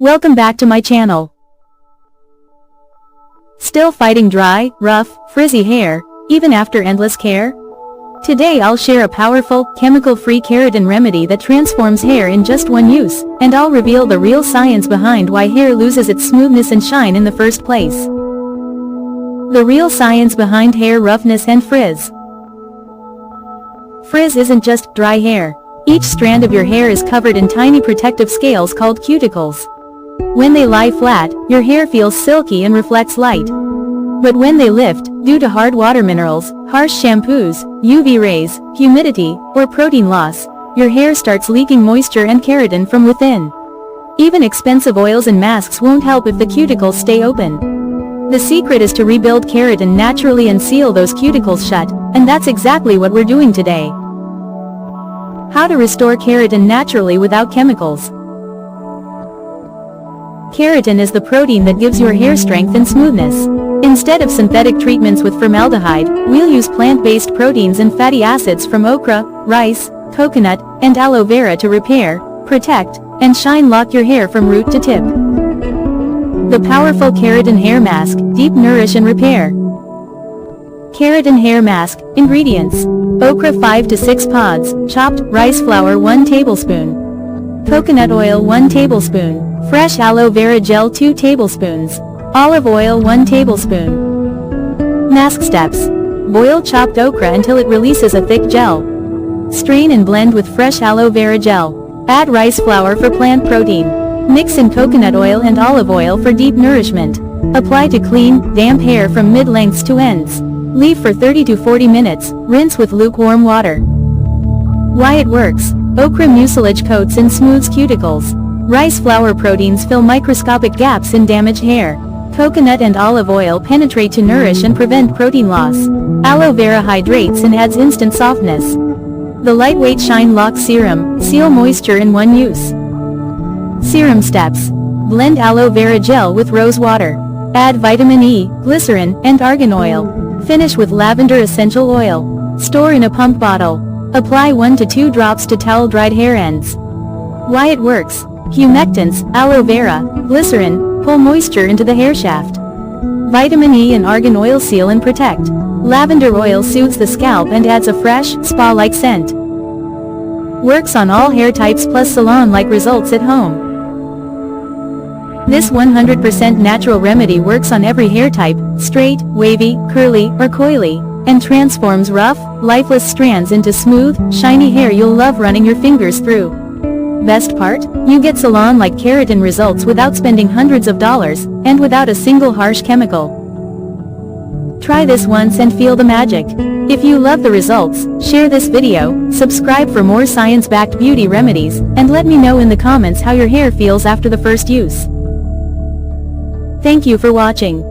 Welcome back to my channel. Still fighting dry, rough, frizzy hair, even after endless care? Today I'll share a powerful, chemical-free keratin remedy that transforms hair in just one use, and I'll reveal the real science behind why hair loses its smoothness and shine in the first place. The real science behind hair roughness and frizz. Frizz isn't just dry hair. Each strand of your hair is covered in tiny protective scales called cuticles. When they lie flat, your hair feels silky and reflects light. But when they lift, due to hard water minerals, harsh shampoos, UV rays, humidity, or protein loss, your hair starts leaking moisture and keratin from within. Even expensive oils and masks won't help if the cuticles stay open. The secret is to rebuild keratin naturally and seal those cuticles shut, and that's exactly what we're doing today. How to restore keratin naturally without chemicals. Keratin is the protein that gives your hair strength and smoothness. Instead of synthetic treatments with formaldehyde, we'll use plant-based proteins and fatty acids from okra, rice, coconut, and aloe vera to repair, protect, and shine-lock your hair from root to tip. The powerful keratin hair mask, deep nourish and repair. Keratin hair mask, ingredients. Okra 5 to 6 pods, chopped rice flour 1 tablespoon. Coconut oil 1 tablespoon. Fresh aloe vera gel 2 tablespoons. Olive oil 1 tablespoon. Mask steps. Boil chopped okra until it releases a thick gel. Strain and blend with fresh aloe vera gel. Add rice flour for plant protein. Mix in coconut oil and olive oil for deep nourishment. Apply to clean, damp hair from mid-lengths to ends. Leave for 30 to 40 minutes, rinse with lukewarm water. Why it works. Okra mucilage coats and smooths cuticles. Rice flour proteins fill microscopic gaps in damaged hair. Coconut and olive oil penetrate to nourish and prevent protein loss. Aloe vera hydrates and adds instant softness. The lightweight Shine Lock Serum, seal moisture in one use. Serum steps. Blend aloe vera gel with rose water. Add vitamin E, glycerin, and argan oil. Finish with lavender essential oil. Store in a pump bottle. Apply 1 to 2 drops to towel-dried hair ends. Why it works. Humectants, aloe vera, glycerin, pull moisture into the hair shaft. Vitamin E and argan oil seal and protect. Lavender oil soothes the scalp and adds a fresh, spa-like scent. Works on all hair types plus salon-like results at home. This 100% natural remedy works on every hair type, straight, wavy, curly, or coily, and transforms rough, lifeless strands into smooth, shiny hair you'll love running your fingers through. Best part? You get salon-like keratin results without spending hundreds of dollars, and without a single harsh chemical. Try this once and feel the magic. If you love the results, share this video, subscribe for more science-backed beauty remedies, and let me know in the comments how your hair feels after the first use. Thank you for watching.